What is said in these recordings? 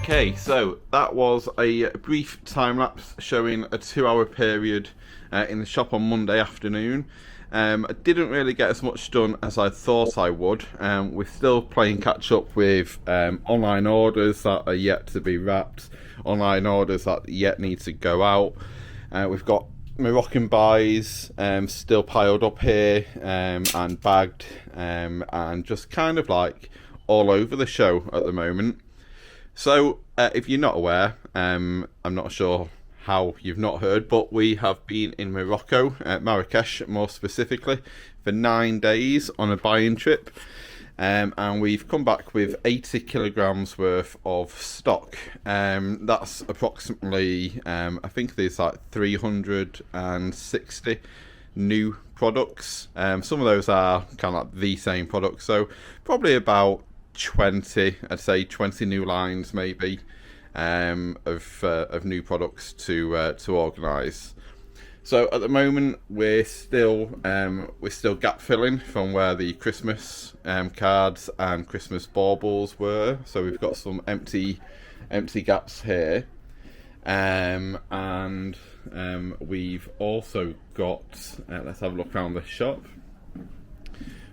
Okay, so that was a brief time lapse showing a 2-hour period in the shop on Monday afternoon. I didn't really get as much done as I thought I would. We're still playing catch up with online orders that are yet to be wrapped, online orders that yet need to go out. We've got Moroccan buys still piled up here and bagged and just kind of like all over the show at the moment. So, if you're not aware, I'm not sure how you've not heard, but we have been in Morocco, Marrakech more specifically, for 9 days on a buying trip. And we've come back with 80 kilograms worth of stock. That's approximately, I think there's like 360 new products. Some of those are kind of like the same products, so probably about 20, I'd say 20 new lines maybe of new products to organise. So at the moment we're still gap filling from where the Christmas cards and Christmas baubles were. So we've got some empty gaps here, and we've also got let's have a look around the shop.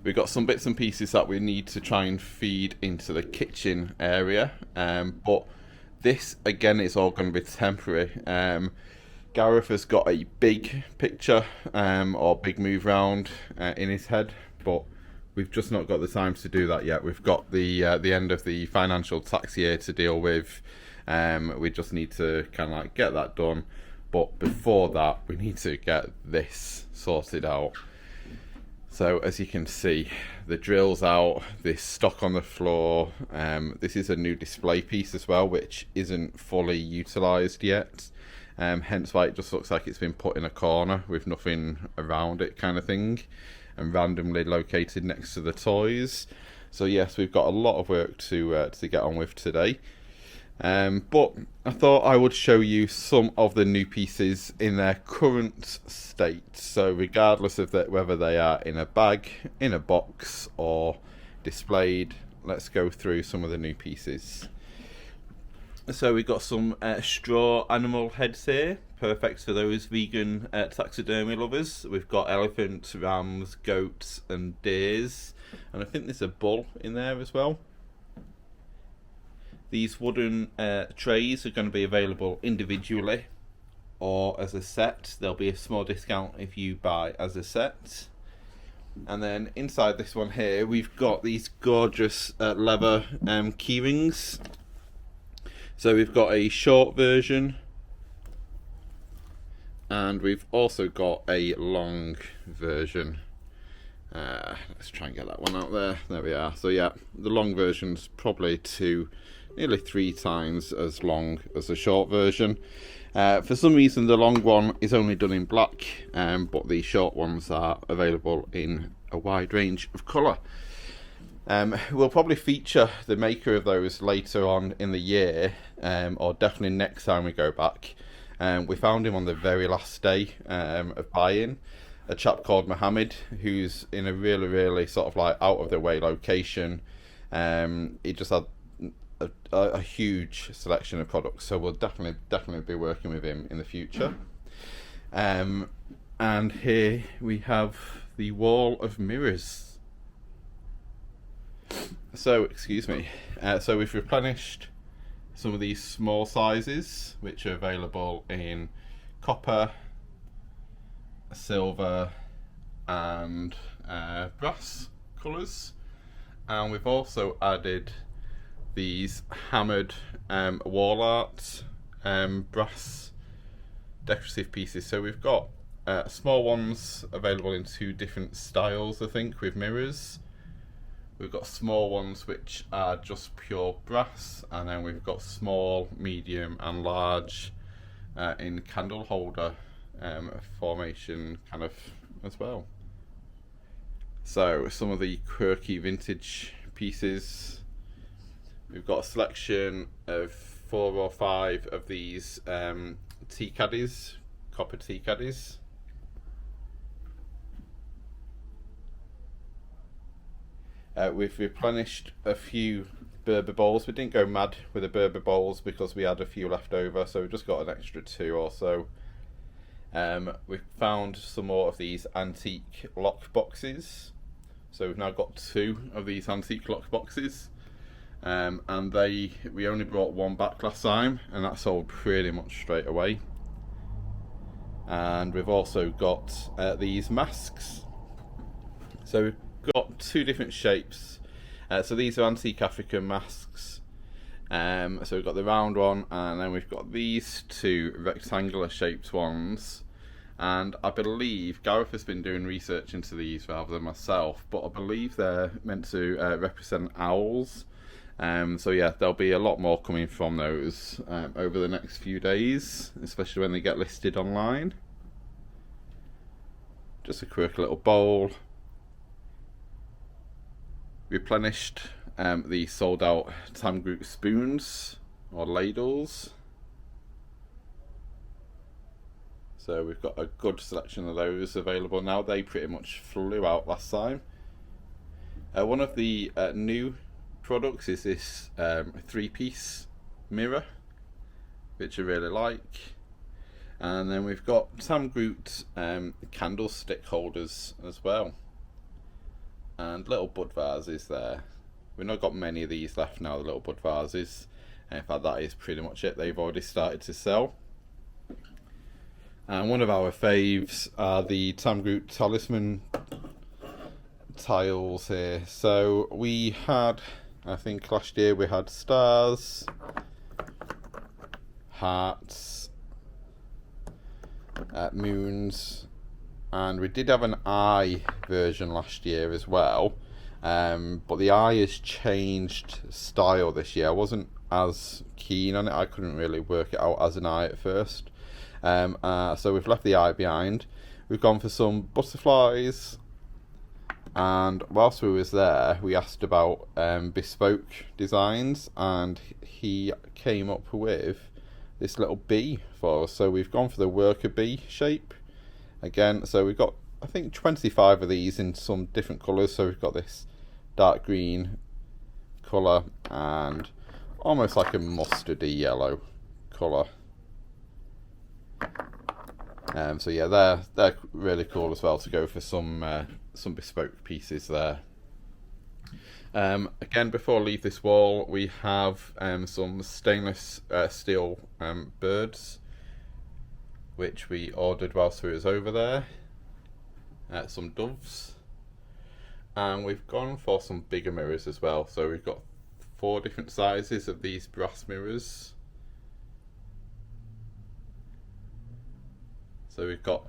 We've got some bits and pieces that we need to try and feed into the kitchen area, but this again is all going to be temporary. Gareth has got a big picture or big move round in his head, but we've just not got the time to do that yet. We've got the end of the financial tax year to deal with. We just need to kind of like get that done, but before that we need to get this sorted out. So as you can see, the drill's out, this stock on the floor. This is a new display piece as well, which isn't fully utilised yet. Hence why it just looks like it's been put in a corner with nothing around it kind of thing, and randomly located next to the toys. So yes, we've got a lot of work to get on with today. But I thought I would show you some of the new pieces in their current state. So regardless of whether they are in a bag, in a box or displayed, let's go through some of the new pieces. So we've got some straw animal heads here, perfect for those vegan taxidermy lovers. We've got elephants, rams, goats and deers, and I think there's a bull in there as well. These wooden trays are going to be available individually or as a set. There'll be a small discount if you buy as a set. And then inside this one here, we've got these gorgeous leather key rings. So we've got a short version, and we've also got a long version. Let's try and get that one out there. There we are. So yeah, the long version's probably nearly 3 times as long as the short version. For some reason the long one is only done in black, but the short ones are available in a wide range of colour. We'll probably feature the maker of those later on in the year, or definitely next time we go back. We found him on the very last day of buy-in, a chap called Mohammed, who's in a really sort of like out of the way location. He just had a huge selection of products, so we'll definitely be working with him in the future. And here we have the wall of mirrors. So excuse me, so we've replenished some of these small sizes, which are available in copper, silver and brass colours. And we've also added these hammered wall art brass decorative pieces. So we've got small ones available in 2 different styles, I think, with mirrors. We've got small ones which are just pure brass, and then we've got small, medium and large in candle holder formation kind of as well. So some of the quirky vintage pieces. We've got a selection of 4 or 5 of these tea caddies, copper tea caddies. We've replenished a few Berber bowls. We didn't go mad with the Berber bowls because we had a few left over, so we've just got an extra 2 or so. We've found some more of these antique lock boxes. So we've now got 2 of these antique lock boxes. And we only brought 1 back last time, and that sold pretty much straight away. And we've also got these masks. So we've got 2 different shapes. So these are antique African masks. So we've got the round one, and then we've got these 2 rectangular shaped ones. And I believe Gareth has been doing research into these rather than myself, but I believe they're meant to represent owls. So yeah, there'll be a lot more coming from those over the next few days, especially when they get listed online. Just a quick little bowl. Replenished the sold out Tam Group spoons or ladles. So we've got a good selection of those available now. They pretty much flew out last time. One of the new products is this 3-piece mirror, which I really like. And then we've got Tam Group candlestick holders as well, and little bud vases there. We've not got many of these left now, the little bud vases. In fact, that is pretty much it. They've already started to sell. And one of our faves are the Tam Group talisman tiles here. So we had, I think last year we had stars, hearts, moons, and we did have an eye version last year as well. But the eye has changed style this year. I wasn't as keen on it. I couldn't really work it out as an eye at first. So we've left the eye behind. We've gone for some butterflies, and whilst we was there we asked about bespoke designs, and he came up with this little bee for us. So we've gone for the worker bee shape again. So we've got, I think, 25 of these in some different colours. So we've got this dark green colour and almost like a mustardy yellow colour. So yeah, they're really cool as well to go for some bespoke pieces there. Again, before I leave this wall, we have some stainless steel birds, which we ordered whilst we was over there. Some doves, and we've gone for some bigger mirrors as well. So we've got 4 different sizes of these brass mirrors. So we've got,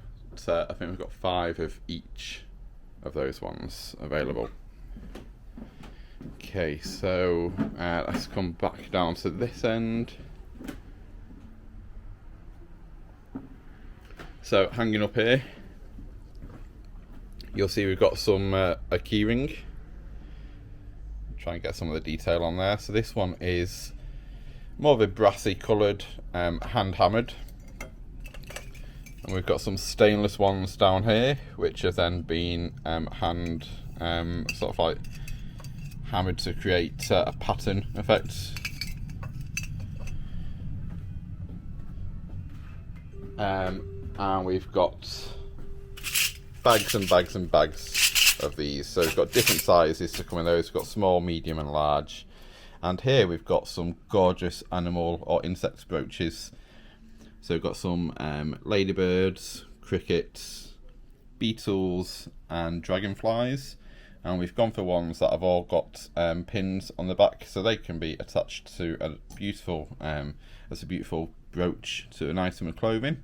I think we've got 5 of each of those ones available. Okay, so let's come back down to this end. So hanging up here, you'll see we've got some a keyring. Try and get some of the detail on there. So this one is more of a brassy coloured, hand hammered. And we've got some stainless ones down here, which have then been hand sort of like hammered to create a pattern effect. And we've got bags and bags and bags of these. So we've got different sizes to come in those. We've got small, medium and large. And here we've got some gorgeous animal or insect brooches. So we've got some ladybirds, crickets, beetles and dragonflies, and we've gone for ones that have all got pins on the back, so they can be attached to a beautiful as a beautiful brooch to an item of clothing.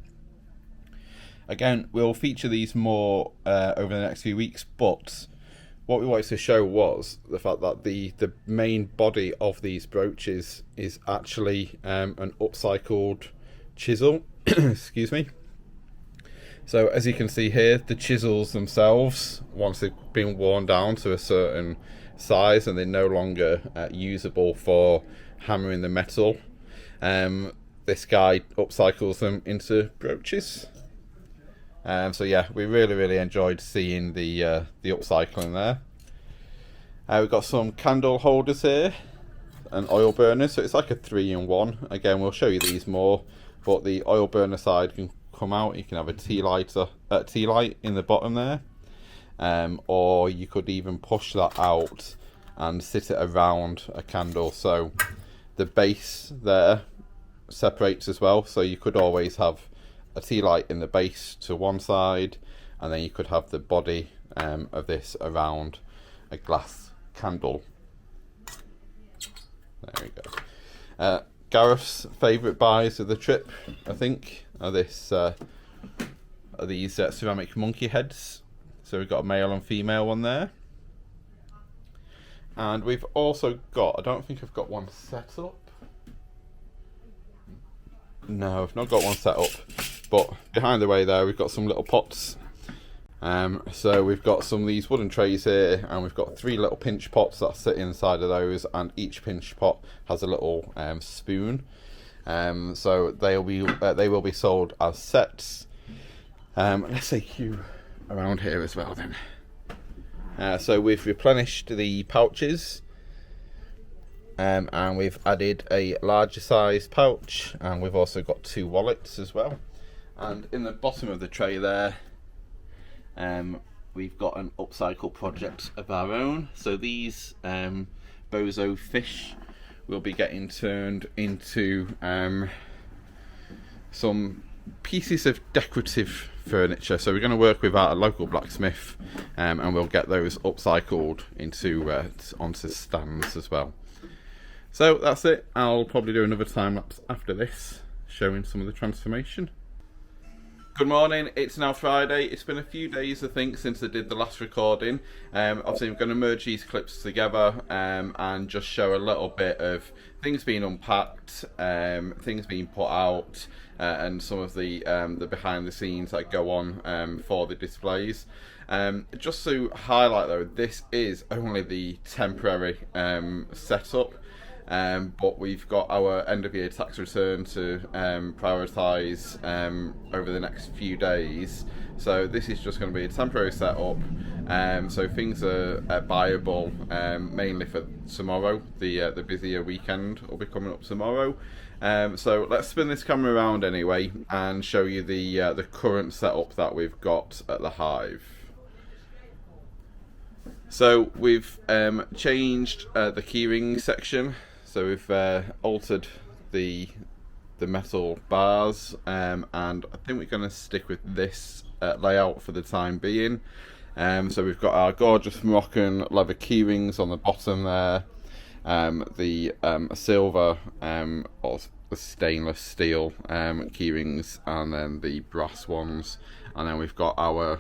Again, we'll feature these more over the next few weeks, but what we wanted to show was the fact that the main body of these brooches is actually an upcycled chisel. Excuse me. So as you can see here, the chisels themselves, once they've been worn down to a certain size and they're no longer usable for hammering the metal, this guy upcycles them into brooches. So yeah, we really enjoyed seeing the upcycling there. We've got some candle holders here and oil burners, so it's like a 3-in-1. Again, we'll show you these more, but the oil burner side can come out. You can have a tea light in the bottom there, or you could even push that out and sit it around a candle, so the base there separates as well, so you could always have a tea light in the base to one side, and then you could have the body of this around a glass candle. There we go. Gareth's favourite buys of the trip, I think, are these ceramic monkey heads. So we've got a male and female one there, and we've also got, I don't think I've got one set up. No, I've not got one set up, but behind the way there we've got some little pots. So we've got some of these wooden trays here, and we've got 3 little pinch pots that sit inside of those, and each pinch pot has a little spoon. So they will be sold as sets. Let's say queue around here as well then. So we've replenished the pouches, and we've added a larger size pouch, and we've also got 2 wallets as well. And in the bottom of the tray there, we've got an upcycle project of our own. So these bozo fish will be getting turned into some pieces of decorative furniture. So we're going to work with our local blacksmith, and we'll get those upcycled into onto stands as well. So that's it. I'll probably do another time lapse after this, showing some of the transformation. Good morning, it's now Friday. It's been a few days, I think, since I did the last recording. Obviously I'm going to merge these clips together and just show a little bit of things being unpacked, things being put out, and some of the behind the scenes that go on for the displays. Just to highlight though, this is only the temporary setup. But we've got our end of year tax return to prioritise over the next few days, so this is just going to be a temporary setup. So things are viable mainly for tomorrow. The busier weekend will be coming up tomorrow. So let's spin this camera around anyway and show you the current setup that we've got at the hive. So we've changed the keyring section. So we've altered the metal bars, and I think we're going to stick with this layout for the time being. So we've got our gorgeous Moroccan leather keyrings on the bottom there, the silver or the stainless steel keyrings, and then the brass ones, and then we've got our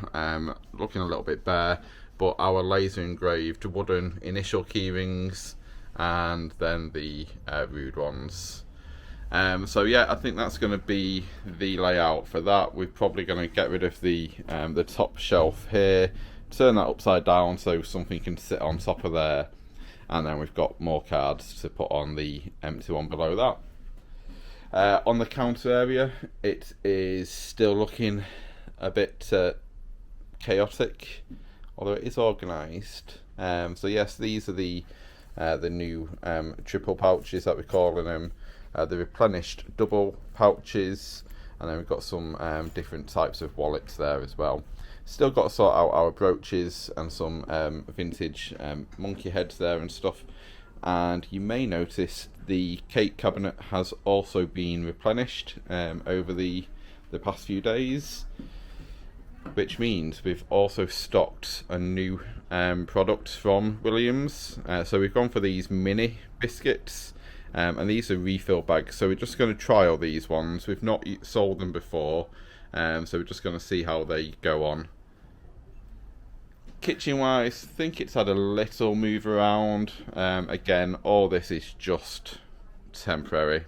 looking a little bit bare, but our laser engraved wooden initial keyrings, and then the rude ones. So yeah, I think that's going to be the layout for that. We're probably going to get rid of the top shelf here, turn that upside down so something can sit on top of there, and then we've got more cards to put on the empty one below that. On the counter area, it is still looking a bit chaotic, although it is organised. So yes, these are the new triple pouches that we're calling them, the replenished double pouches, and then we've got some different types of wallets there as well. Still got to sort out our brooches and some vintage monkey heads there and stuff, and you may notice the cake cabinet has also been replenished over the past few days, which means we've also stocked a new product from Williams. So we've gone for these mini biscuits, and these are refill bags, so we're just going to trial these ones. We've not sold them before, so we're just going to see how they go on. Kitchen wise, I think it's had a little move around. Again, all this is just temporary,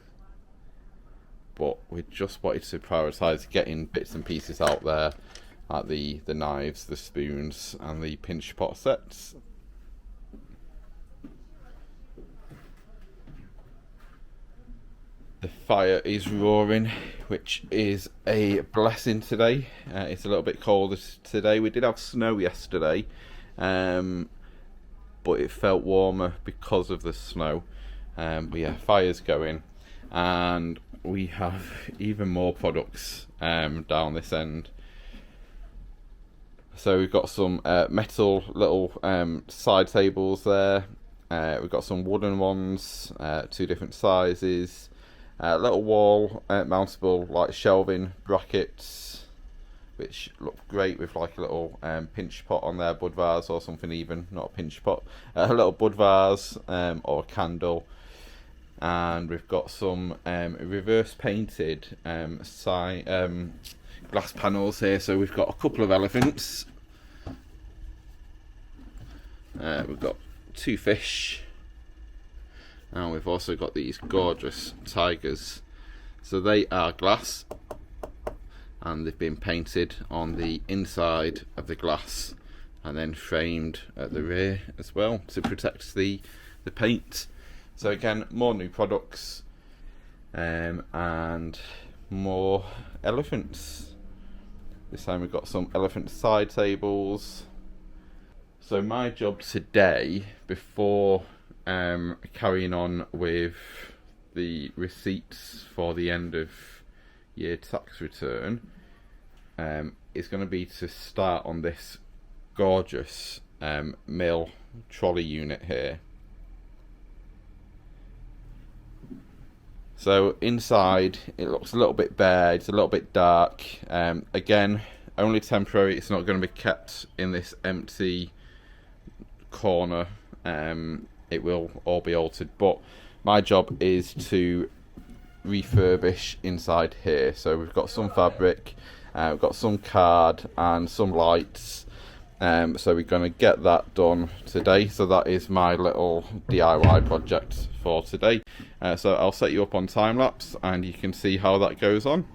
but we just wanted to prioritise getting bits and pieces out there, like the knives, the spoons and the pinch pot sets. The fire is roaring, which is a blessing today. It's a little bit colder today. We did have snow yesterday, but it felt warmer because of the snow. But yeah, fire's going, and we have even more products down this end. So we've got some metal little side tables there. We've got some wooden ones, 2 different sizes. Little wall mountable like shelving brackets, which look great with like a little pinch pot on there, bud vase or something, even not a pinch pot, a little bud vase or a candle. And we've got some reverse painted glass panels here. So we've got a couple of elephants, we've got 2 fish, and we've also got these gorgeous tigers. So they are glass, and they've been painted on the inside of the glass and then framed at the rear as well to protect the paint. So again, more new products and more elephants. This time we've got some elephant side tables. So my job today, before carrying on with the receipts for the end of year tax return, is going to be to start on this gorgeous mill trolley unit here. So inside it looks a little bit bare, it's a little bit dark. Again, only temporary. It's not going to be kept in this empty corner. It will all be altered, but my job is to refurbish inside here. So we've got some fabric, we've got some card and some lights, so we're going to get that done today. So that is my little DIY project for today. So I'll set you up on time lapse and you can see how that goes on.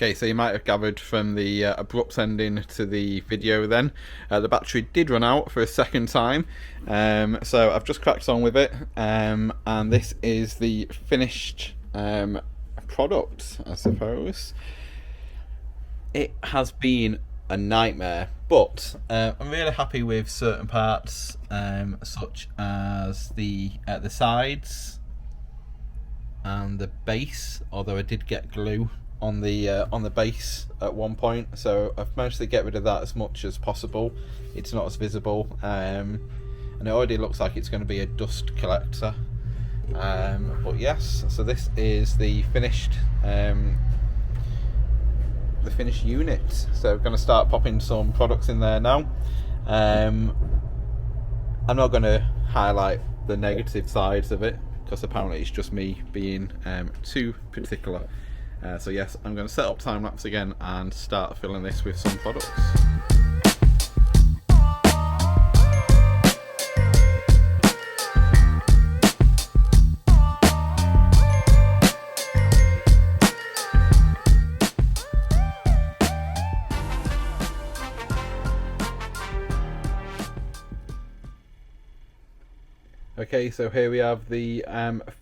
Okay, so you might have gathered from the abrupt ending to the video then, the battery did run out for a second time, so I've just cracked on with it, and this is the finished product, I suppose. It has been a nightmare, but I'm really happy with certain parts, such as the sides and the base, although I did get glue on the base at one point, so I've managed to get rid of that as much as possible. It's not as visible, and it already looks like it's going to be a dust collector, but yes, so this is the finished unit. So we're going to start popping some products in there now. I'm not going to highlight the negative sides of it, because apparently it's just me being too particular. So yes, I'm going to set up time lapse again and start filling this with some products. Okay, so here we have the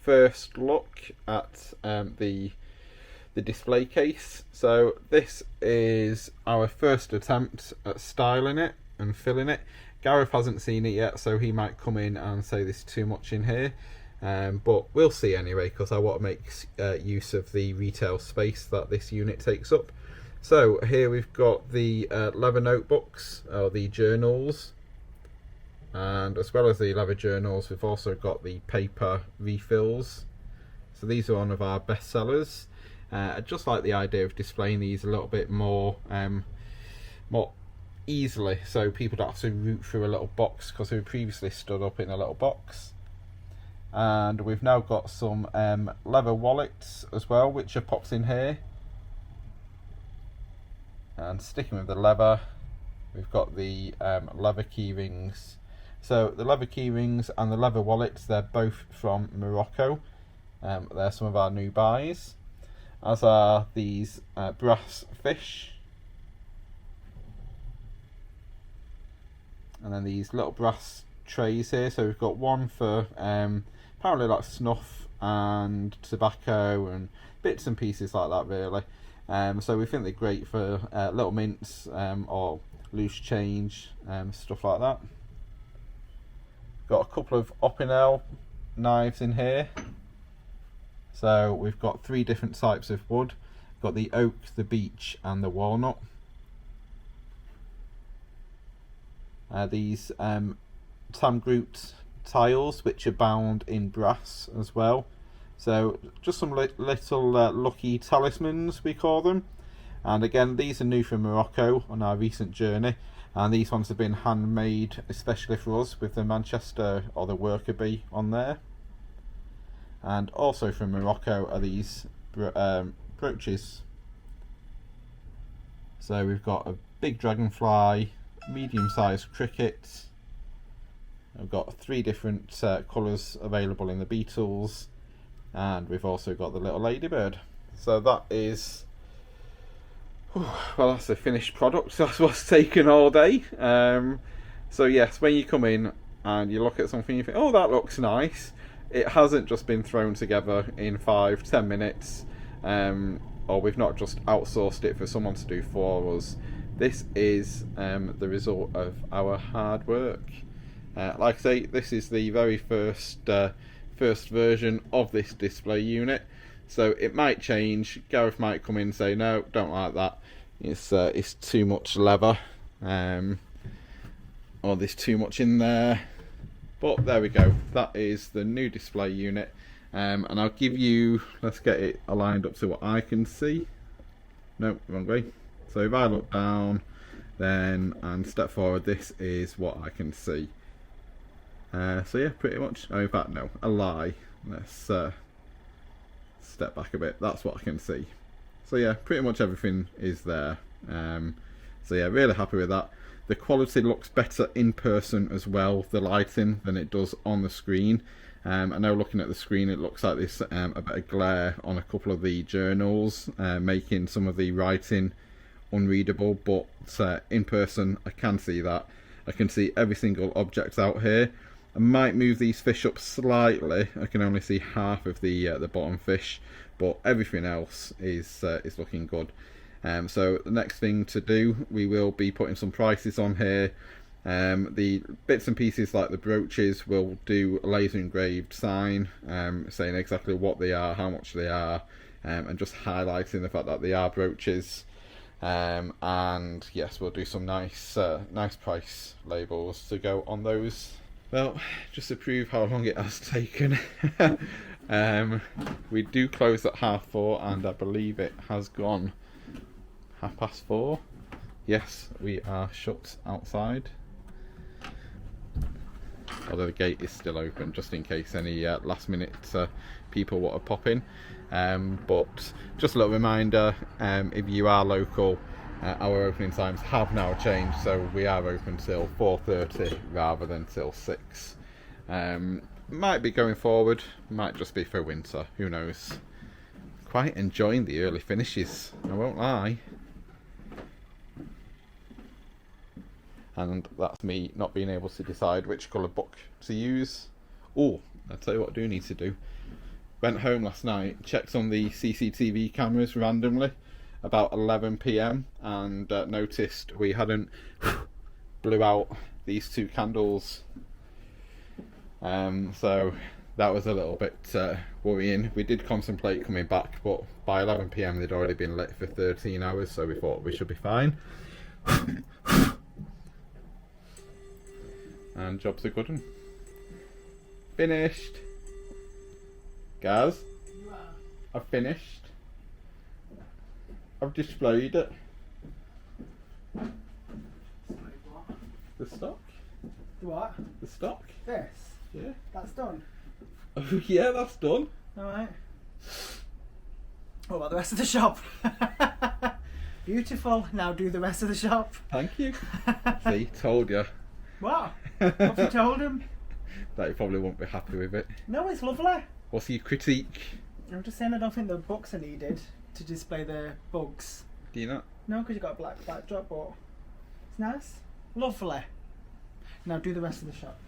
first look at the display case. So this is our first attempt at styling it and filling it. Gareth hasn't seen it yet, so he might come in and say there's too much in here, but we'll see anyway, because I want to make use of the retail space that this unit takes up. So here we've got the leather notebooks, or the journals, and as well as the leather journals, we've also got the paper refills. So these are one of our best sellers. I just like the idea of displaying these a little bit more easily, so people don't have to root through a little box, because we previously stood up in a little box. And we've now got some leather wallets as well, which are popped in here. And sticking with the leather, we've got the leather key rings. So the leather key rings and the leather wallets, they're both from Morocco. They're some of our new buys, as are these brass fish, and then these little brass trays here. So we've got one for apparently like snuff and tobacco and bits and pieces like that, really. So we think they're great for little mints or loose change, stuff like that. Got a couple of Opinel knives in here. So we've got 3 different types of wood. We've got the oak, the beech and the walnut. These Tamgroot tiles, which are bound in brass as well. So just some little lucky talismans, we call them. And again, these are new from Morocco on our recent journey. And these ones have been handmade especially for us, with the Manchester or the worker bee on there. And also from Morocco are these brooches. So we've got a big dragonfly, medium-sized cricket. We've got 3 different colours available in the beetles, and we've also got the little ladybird. So that is, well, that's the finished product. That's what's taken all day. So yes, when you come in and you look at something, you think, oh, that looks nice. It hasn't just been thrown together in 5-10 minutes, or we've not just outsourced it for someone to do for us. This is the result of our hard work. Like I say, this is the very first version of this display unit, so it might change. Gareth might come in and say, no, don't like that, it's too much leather, or there's too much in there. But there we go, that is the new display unit, and I'll give you, let's get it aligned up to what I can see. No, wrong way. So if I look down then and step forward, this is what I can see. So yeah, pretty much, oh, in fact no, a lie. Let's step back a bit, that's what I can see. So yeah, pretty much everything is there. So yeah, really happy with that. The quality looks better in person as well, the lighting, than it does on the screen. I know looking at the screen it looks like there's a bit of glare on a couple of the journals, making some of the writing unreadable, but in person I can see that. I can see every single object out here. I might move these fish up slightly. I can only see half of the bottom fish, but everything else is looking good. So the next thing to do, we will be putting some prices on here. The bits and pieces like the brooches will do a laser engraved sign saying exactly what they are, how much they are, and just highlighting the fact that they are brooches. And yes, we'll do some nice price labels to go on those. Well, just to prove how long it has taken, we do close at 4:30, and I believe it has gone 4:30. Yes, we are shut outside, although the gate is still open just in case any last minute people want to pop in. But just a little reminder, if you are local, our opening times have now changed, so we are open till 4:30 rather than till 6. Might be going forward, might just be for winter, who knows. Quite enjoying the early finishes, I won't lie. And that's me not being able to decide which colour book to use. Oh, I'll tell you what I do need to do. Went home last night, checked on the CCTV cameras randomly about 11 PM and noticed we hadn't blew out these 2 candles. So that was a little bit worrying. We did contemplate coming back, but by 11 PM they'd already been lit for 13 hours, so we thought we should be fine. And job's a good one. Finished. Guys, I've finished. I've displayed it. The stock? The what? The stock? This? Yeah. That's done? Oh yeah, that's done. Alright. What about the rest of the shop? Beautiful. Now do the rest of the shop. Thank you. See, told you. What? What have you told him? That you probably won't be happy with it. No, it's lovely. What's your critique? I'm just saying I don't think the books are needed to display the bugs. Do you not? No, because you've got a black backdrop, but it's nice. Lovely. Now do the rest of the shop.